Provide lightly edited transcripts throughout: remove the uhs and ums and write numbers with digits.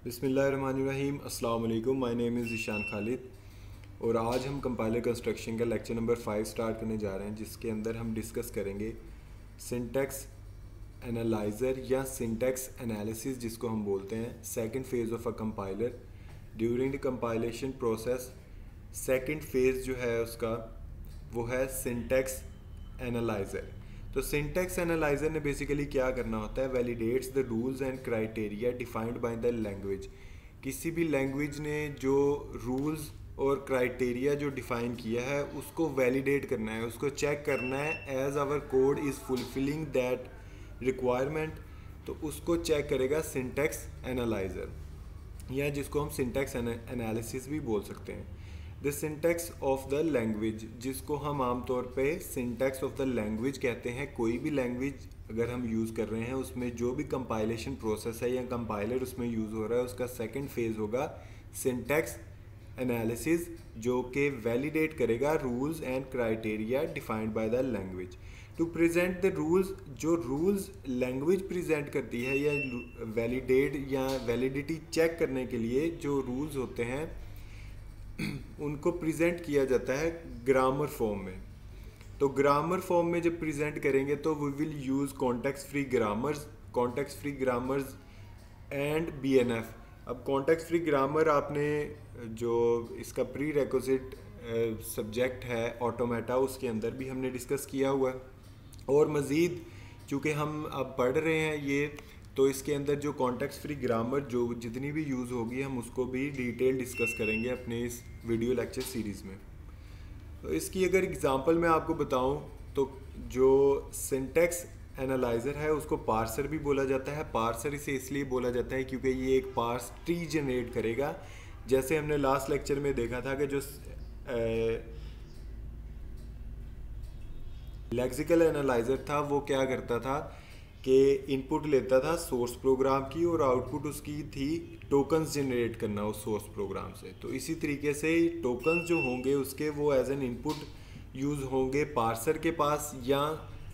बिस्मिल्लाहिर्रहमानिर्रहीम। अस्सलाम वालेकुम। My name is Ishaan Khalid और आज हम कंपाइलर कंस्ट्रक्शन का लेक्चर नंबर 5 स्टार्ट करने जा रहे हैं, जिसके अंदर हम डिस्कस करेंगे सिंटैक्स एनालाइज़र या सिंटैक्स एनालिसिस, जिसको हम बोलते हैं second phase of a compiler. During the compilation process second phase जो है उसका वो है सिंटैक्स एनालाइज़र। तो सिंटैक्स एनालाइज़र ने बेसिकली क्या करना होता है, validates the rules and criteria defined by the language. किसी भी लैंग्वेज ने जो रूल्स और क्राइटेरिया जो डिफ़ाइन किया है उसको वैलिडेट करना है, उसको चेक करना है as our code is fulfilling that requirement. तो उसको चेक करेगा सिंटैक्स एनालाइज़र, या जिसको हम सिंटैक्स एनालिसिस भी बोल सकते हैं। The syntax of the language, जिसको हम आमतौर पे सिंटैक्स ऑफ द लैंग्वेज कहते हैं। कोई भी लैंग्वेज अगर हम यूज़ कर रहे हैं उसमें जो भी कंपाइलेशन प्रोसेस है या कंपाइलर उसमें यूज़ हो रहा है, उसका सेकंड फेज़ होगा सिंटैक्स एनालिसिस, जो कि वैलिडेट करेगा rules and criteria defined by the language. To present the rules, जो रूल्स लैंग्वेज प्रेजेंट करती है या वैलिडेट या वैलिडिटी चेक करने के लिए जो रूल्स होते हैं उनको प्रेजेंट किया जाता है ग्रामर फॉर्म में। तो ग्रामर फॉर्म में जब प्रेजेंट करेंगे तो we will use context free grammars and BNF. अब कॉन्टेक्स्ट फ्री ग्रामर आपने जो इसका प्री रेक्विजिट सब्जेक्ट है ऑटोमेटा, उसके अंदर भी हमने डिस्कस किया हुआ है। और मज़ीद चूँकि हम अब पढ़ रहे हैं ये, तो इसके अंदर जो कॉन्टेक्स्ट फ्री ग्रामर जो जितनी भी यूज़ होगी हम उसको भी डिटेल डिस्कस करेंगे अपने इस वीडियो लेक्चर सीरीज़ में। तो इसकी अगर एग्जांपल मैं आपको बताऊं तो जो सिंटैक्स एनालाइज़र है उसको पार्सर भी बोला जाता है। पार्सर इसे इसलिए बोला जाता है क्योंकि ये एक पार्स ट्री जनरेट करेगा। जैसे हमने लास्ट लेक्चर में देखा था कि जो लेक्सिकल एनालाइज़र था वो क्या करता था कि इनपुट लेता था सोर्स प्रोग्राम की और आउटपुट उसकी थी टोकन्स जनरेट करना उस सोर्स प्रोग्राम से। तो इसी तरीके से टोकन्स जो होंगे उसके वो एज एन इनपुट यूज़ होंगे पार्सर के पास या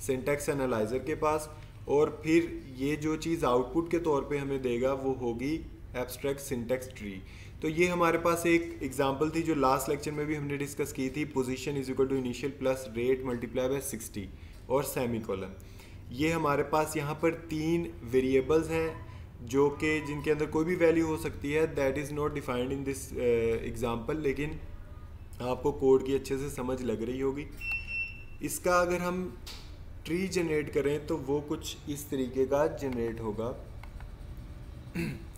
सिंटैक्स एनालाइज़र के पास, और फिर ये जो चीज़ आउटपुट के तौर पे हमें देगा वो होगी एब्स्ट्रैक्ट सिंटैक्स ट्री। तो ये हमारे पास एक एग्जांपल थी जो लास्ट लेक्चर में भी हमने डिस्कस की थी, position is equal to initial plus rate multiply by 60 और सेमीकोलन। ये हमारे पास यहाँ पर 3 वेरिएबल्स हैं जो कि जिनके अंदर कोई भी वैल्यू हो सकती है, that is not defined in this example, लेकिन आपको कोड की अच्छे से समझ लग रही होगी। इसका अगर हम ट्री जनरेट करें तो वो कुछ इस तरीके का जनरेट होगा,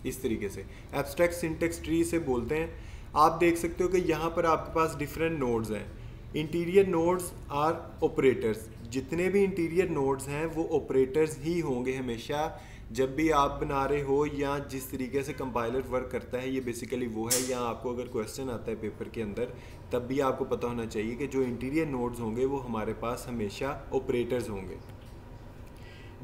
इस तरीके से एब्स्ट्रैक्ट सिंटैक्स ट्री से बोलते हैं। आप देख सकते हो कि यहाँ पर आपके पास डिफरेंट नोड्स हैं। इंटीरियर नोड्स आर ऑपरेटर्स, जितने भी इंटीरियर नोड्स हैं वो ऑपरेटर्स ही होंगे हमेशा। जब भी आप बना रहे हो या जिस तरीके से कंपाइलर वर्क करता है ये बेसिकली वो है। या आपको अगर क्वेश्चन आता है पेपर के अंदर तब भी आपको पता होना चाहिए कि जो इंटीरियर नोड्स होंगे वो हमारे पास हमेशा ऑपरेटर्स होंगे।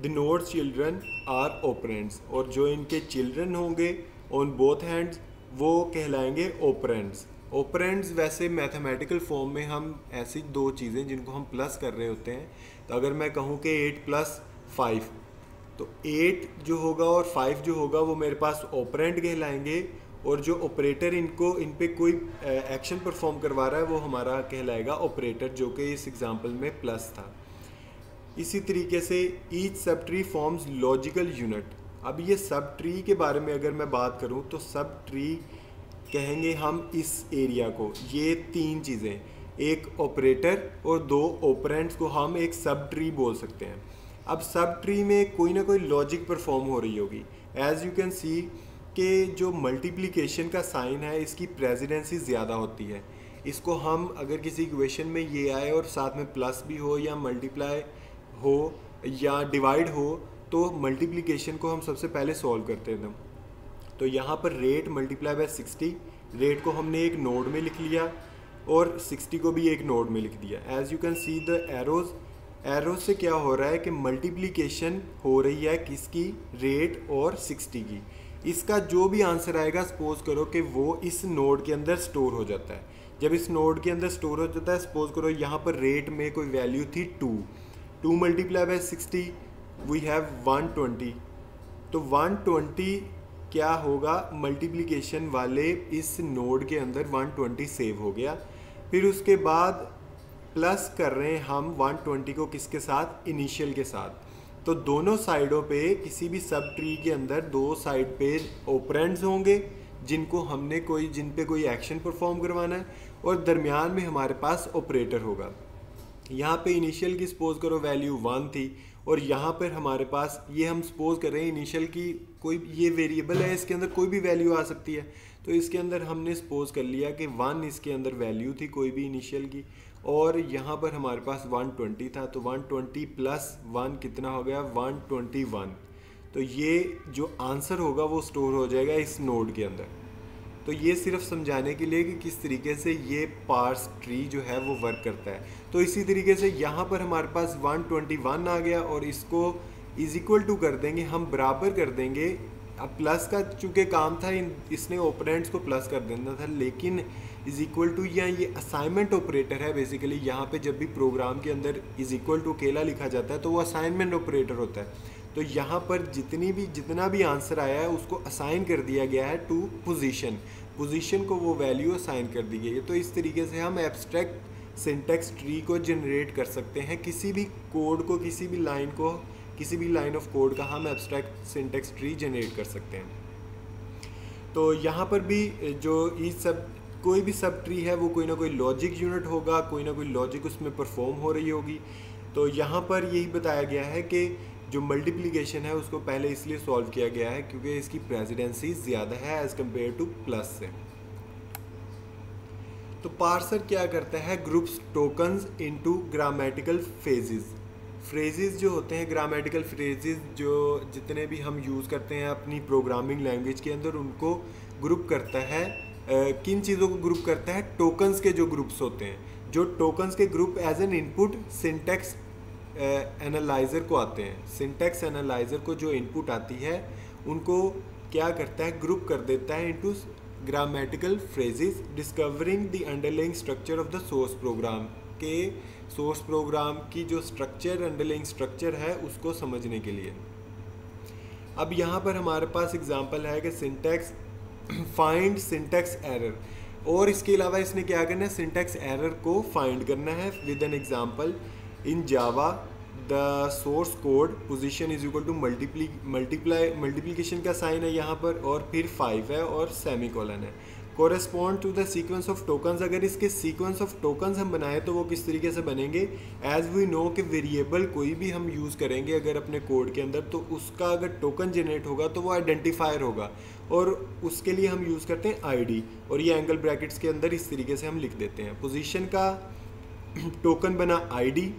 The nodes children are operands, और जो इनके चिल्ड्रन होंगे ऑन बोथ हैंड्स वो कहलाएंगे ऑपरेंड्स। ऑपरेंड्स वैसे मैथमेटिकल फॉर्म में हम ऐसी दो चीज़ें जिनको हम प्लस कर रहे होते हैं, तो अगर मैं कहूँ कि 8 + 5, तो 8 जो होगा और 5 जो होगा वो मेरे पास ऑपरेंड कहलाएंगे, और जो ऑपरेटर इनको इन पे कोई एक्शन परफॉर्म करवा रहा है वो हमारा कहलाएगा ऑपरेटर, जो कि इस एग्जांपल में प्लस था। इसी तरीके से each sub tree forms logical unit. अब ये सब ट्री के बारे में अगर मैं बात करूँ तो सब ट्री कहेंगे हम इस एरिया को, ये 3 चीज़ें, एक ऑपरेटर और 2 ऑपरेंड्स को हम एक सब ट्री बोल सकते हैं। अब सब ट्री में कोई ना कोई लॉजिक परफॉर्म हो रही होगी। एज यू कैन सी कि जो मल्टीप्लिकेशन का साइन है इसकी प्रेसिडेंसी ज़्यादा होती है। इसको हम अगर किसी इक्वेशन में ये आए और साथ में प्लस भी हो या मल्टीप्लाई हो या डिवाइड हो तो मल्टीप्लिकेशन को हम सबसे पहले सॉल्व करते हैं। तो यहाँ पर रेट मल्टीप्लाई बाय 60, रेट को हमने एक नोड में लिख लिया और 60 को भी एक नोड में लिख दिया। As you can see the arrows से क्या हो रहा है कि मल्टीप्लिकेशन हो रही है किसकी, रेट और 60 की। इसका जो भी आंसर आएगा सपोज करो कि वो इस नोड के अंदर स्टोर हो जाता है। जब इस नोड के अंदर स्टोर हो जाता है, सपोज करो यहाँ पर रेट में कोई वैल्यू थी 2 मल्टीप्लाई बाय 60 वी हैव 120। तो 120 क्या होगा, मल्टीप्लिकेशन वाले इस नोड के अंदर 120 सेव हो गया। फिर उसके बाद प्लस कर रहे हैं हम 120 को किसके साथ, इनिशियल के साथ। तो दोनों साइडों पे किसी भी सब ट्री के अंदर दो साइड पे ऑपरेंड्स होंगे जिनको हमने जिन पे कोई एक्शन परफॉर्म करवाना है, और दरमियान में हमारे पास ऑपरेटर होगा। यहाँ पे इनिशियल की सपोज करो वैल्यू 1 थी, और यहाँ पर हमारे पास ये हम सपोज कर रहे हैं इनिशियल की कोई ये वेरिएबल है, इसके अंदर कोई भी वैल्यू आ सकती है। तो इसके अंदर हमने सपोज कर लिया कि 1 इसके अंदर वैल्यू थी कोई भी इनिशियल की, और यहाँ पर हमारे पास 120 था। तो 120 प्लस 1 कितना हो गया, 121। तो ये जो आंसर होगा वो स्टोर हो जाएगा इस नोड के अंदर। तो ये सिर्फ समझाने के लिए कि किस तरीके से ये पार्स ट्री जो है वो वर्क करता है। तो इसी तरीके से यहाँ पर हमारे पास 121 आ गया, और इसको इज इक्वल टू कर देंगे, हम बराबर कर देंगे। अब प्लस का चूँकि काम था, इसने ऑपरेंड्स को प्लस कर देना था, लेकिन इज इक्वल टू या ये असाइनमेंट ऑपरेटर है बेसिकली। यहाँ पे जब भी प्रोग्राम के अंदर इज इक्वल टू अकेला लिखा जाता है तो वो असाइनमेंट ऑपरेटर होता है। तो यहाँ पर जितना भी आंसर आया है उसको असाइन कर दिया गया है टू पोजीशन को वो वैल्यू असाइन कर दी गई है। तो इस तरीके से हम एब्स्ट्रैक्ट सिंटैक्स ट्री को जनरेट कर सकते हैं। किसी भी कोड को, किसी भी लाइन ऑफ कोड का हम एब्स्ट्रैक्ट सिंटैक्स ट्री जनरेट कर सकते हैं। तो यहाँ पर भी जो कोई भी सब ट्री है वो कोई ना कोई लॉजिक यूनिट होगा, कोई ना कोई लॉजिक उसमें परफॉर्म हो रही होगी। तो यहाँ पर यही बताया गया है कि जो मल्टीप्लिकेशन है उसको पहले इसलिए सॉल्व किया गया है क्योंकि इसकी प्रेसिडेंसी ज़्यादा है एज़ कम्पेयर टू प्लस से। तो पार्सर क्या करता है, groups tokens into grammatical phrases जो होते हैं, ग्रामेटिकल फ्रेजेस जो जितने भी हम यूज़ करते हैं अपनी प्रोग्रामिंग लैंग्वेज के अंदर, उनको ग्रुप करता है। किन चीज़ों को ग्रुप करता है, टोकन्स के जो ग्रुप्स होते हैं, जो टोकन्स के group as an input syntax analyser को आते हैं। सिंटैक्स एनालाइज़र को जो इनपुट आती है उनको क्या करता है, ग्रुप कर देता है into grammatical phrases, discovering the underlying structure of the source program, के सोर्स प्रोग्राम की जो अंडरलाइंग स्ट्रक्चर है उसको समझने के लिए। अब यहाँ पर हमारे पास एग्जांपल है कि सिंटैक्स फाइंड सिंटैक्स एरर, और इसके अलावा इसने क्या करना है, सिंटैक्स एरर को फाइंड करना है with an example. In Java the source code position is equal to multiplication का साइन है यहाँ पर, और फिर 5 है और सेमीकोलन है, correspond to the sequence of tokens. अगर इसके सीक्वेंस ऑफ टोकन्स हम बनाए तो वो किस तरीके से बनेंगे, एज वी नो कि वेरिएबल कोई भी हम यूज़ करेंगे अगर अपने कोड के अंदर, तो उसका अगर टोकन जनरेट होगा तो वो आइडेंटिफायर होगा, और उसके लिए हम यूज़ करते हैं आईडी, और ये एंगल ब्रैकेट्स के अंदर इस तरीके से हम लिख देते हैं। पोजीशन का टोकन बना आईडी,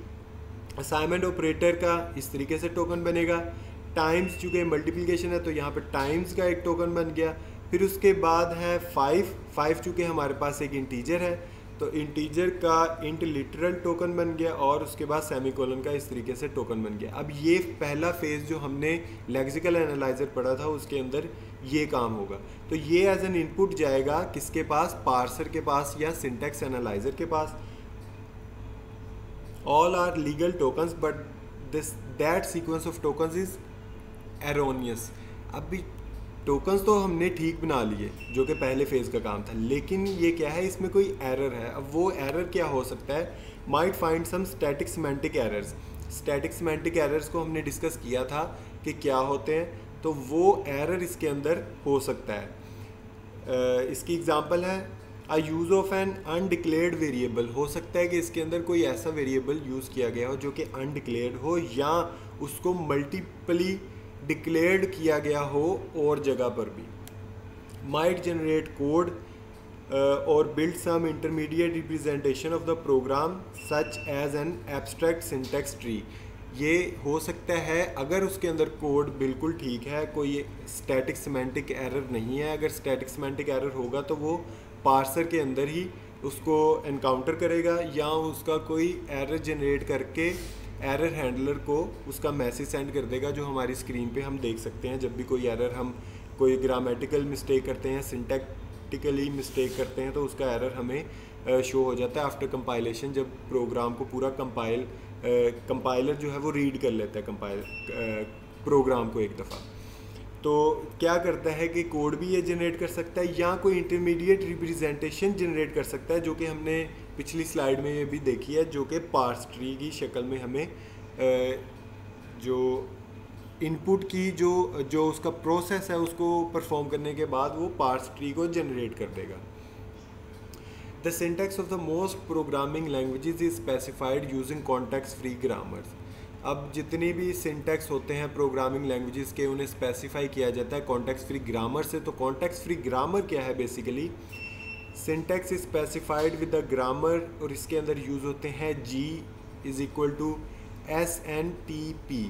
असाइनमेंट ऑपरेटर का इस तरीके से टोकन बनेगा, टाइम्स चूँकि मल्टीप्लिकेशन है तो यहाँ पर टाइम्स का एक टोकन बन गया। फिर उसके बाद है 5 चूँकि हमारे पास एक इंटीजर है तो इंटीजर का इंट लिटरल टोकन बन गया, और उसके बाद सेमीकोलन का इस तरीके से टोकन बन गया। अब ये पहला फेज़ जो हमने लेक्सिकल एनालाइजर पढ़ा था उसके अंदर ये काम होगा। तो ये एज एन इनपुट जाएगा किसके पास, पार्सर के पास या सिंटैक्स एनालाइजर के पास। All are legal tokens but that sequence of tokens is erroneous। अब भी टोकन्स तो हमने ठीक बना लिए जो कि पहले फेज़ का काम था, लेकिन ये क्या है, इसमें कोई एरर है। अब वो एरर क्या हो सकता है, might find some static semantic errors. Static semantic errors को हमने डिस्कस किया था कि क्या होते हैं, तो वो एरर इसके अंदर हो सकता है। इसकी एग्जांपल है a use of an undeclared variable. हो सकता है कि इसके अंदर कोई ऐसा वेरिएबल यूज़ किया गया हो जो कि अनडिक्लेयर्ड हो, या उसको मल्टीपली डिक्लेयर्ड किया गया हो और जगह पर भी। माइट जनरेट कोड और build some intermediate representation of the program such as an abstract syntax tree. ये हो सकता है अगर उसके अंदर कोड बिल्कुल ठीक है, कोई स्टैटिक सिमेंटिक एरर नहीं है। अगर स्टैटिक सिमेंटिक एरर होगा तो वो पार्सर के अंदर ही उसको एनकाउंटर करेगा, या उसका कोई एरर जनरेट करके एरर हैंडलर को उसका मैसेज सेंड कर देगा, जो हमारी स्क्रीन पे हम देख सकते हैं। जब भी कोई एरर, हम कोई ग्रामेटिकल मिस्टेक करते हैं, सिंटैक्टिकली मिस्टेक करते हैं, तो उसका एरर हमें शो हो जाता है आफ्टर कंपाइलेशन। जब प्रोग्राम को पूरा कंपाइलर जो है वो रीड कर लेता है प्रोग्राम को एक दफ़ा। तो क्या करता है कि कोड भी ये जनरेट कर सकता है या कोई इंटरमीडिएट रिप्रेजेंटेशन जनरेट कर सकता है, जो कि हमने पिछली स्लाइड में ये भी देखी है, जो कि पार्स ट्री की शक्ल में हमें जो इनपुट की जो उसका प्रोसेस है उसको परफॉर्म करने के बाद वो पार्स ट्री को जनरेट कर देगा। The syntax of the most programming languages is specified using context free grammars. अब जितने भी सिंटैक्स होते हैं प्रोग्रामिंग लैंग्वेजेस के, उन्हें स्पेसिफाई किया जाता है कॉन्टेक्स्ट फ्री ग्रामर से। तो कॉन्टेक्स्ट फ्री ग्रामर क्या है? Basically syntax is specified with the grammar, और इसके अंदर यूज़ होते हैं G is equal to SNTP।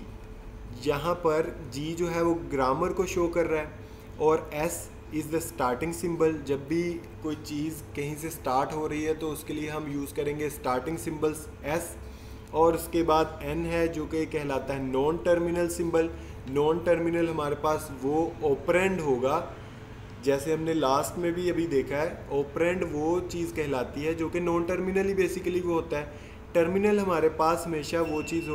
यहाँ पर G जो है वो ग्रामर को शो कर रहा है और S is the starting symbol. जब भी कोई चीज़ कहीं से स्टार्ट हो रही है तो उसके लिए हम यूज़ करेंगे स्टार्टिंग सिंबल्स S, और उसके बाद N है जो कि कहलाता है non terminal symbol. Non terminal हमारे पास वो ऑपरेंड होगा, जैसे हमने लास्ट में भी अभी देखा है, ऑपरेंड वो चीज़ कहलाती है जो कि नॉन टर्मिनल ही बेसिकली वो होता है। टर्मिनल हमारे पास हमेशा वो चीज़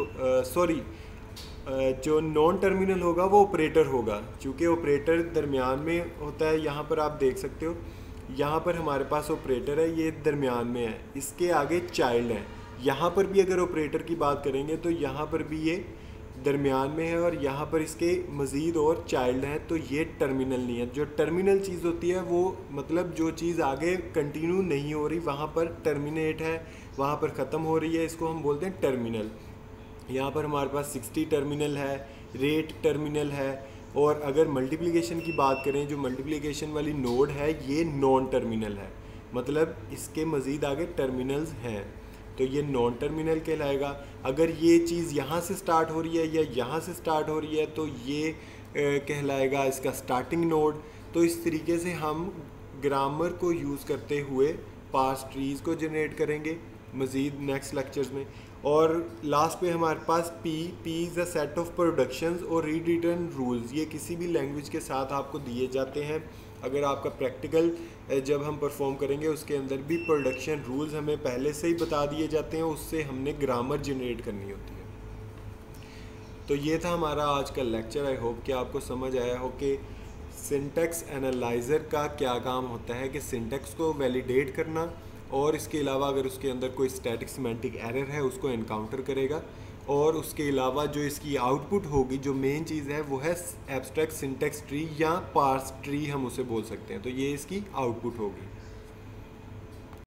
जो नॉन टर्मिनल होगा वो ऑपरेटर होगा, क्योंकि ऑपरेटर दरमियान में होता है। यहाँ पर आप देख सकते हो, यहाँ पर हमारे पास ऑपरेटर है, ये दरमियान में है, इसके आगे चाइल्ड है। यहाँ पर भी अगर ऑपरेटर की बात करेंगे तो यहाँ पर भी ये दरमियान में है और यहाँ पर इसके मज़ीद और चाइल्ड हैं, तो ये टर्मिनल नहीं है। जो टर्मिनल चीज़ होती है वो मतलब जो चीज़ आगे कंटिन्यू नहीं हो रही, वहाँ पर टर्मिनेट है, वहाँ पर ख़त्म हो रही है, इसको हम बोलते हैं टर्मिनल। यहाँ पर हमारे पास 60 टर्मिनल है, रेट टर्मिनल है, और अगर मल्टीप्लिकेशन की बात करें, जो मल्टीप्लिकेशन वाली नोड है ये नॉन टर्मिनल है, मतलब इसके मज़ीद आगे टर्मिनल्स हैं, तो ये नॉन टर्मिनल कहलाएगा। अगर ये चीज़ यहाँ से स्टार्ट हो रही है या यहाँ से स्टार्ट हो रही है तो ये कहलाएगा इसका स्टार्टिंग नोड। तो इस तरीके से हम ग्रामर को यूज़ करते हुए पार्स ट्रीज़ को जनरेट करेंगे मज़ीद नेक्स्ट लेक्चर्स में। और लास्ट पे हमारे पास P is a set of productions और रीड रिटर्न रूल्स। ये किसी भी लैंग्वेज के साथ आपको दिए जाते हैं। अगर आपका प्रैक्टिकल जब हम परफॉर्म करेंगे उसके अंदर भी प्रोडक्शन रूल्स हमें पहले से ही बता दिए जाते हैं, उससे हमने ग्रामर जनरेट करनी होती है। तो ये था हमारा आज का लेक्चर। आई होप कि आपको समझ आया हो कि सिंटैक्स एनालाइज़र का क्या काम होता है, कि सिंटैक्स को वैलिडेट करना, और इसके अलावा अगर उसके अंदर कोई स्टैटिक सिमेंटिक एरर है उसको एनकाउंटर करेगा, और उसके अलावा जो इसकी आउटपुट होगी, जो मेन चीज़ है वो है एब्स्ट्रैक्ट सिंटैक्स ट्री या पार्स ट्री हम उसे बोल सकते हैं। तो ये इसकी आउटपुट होगी।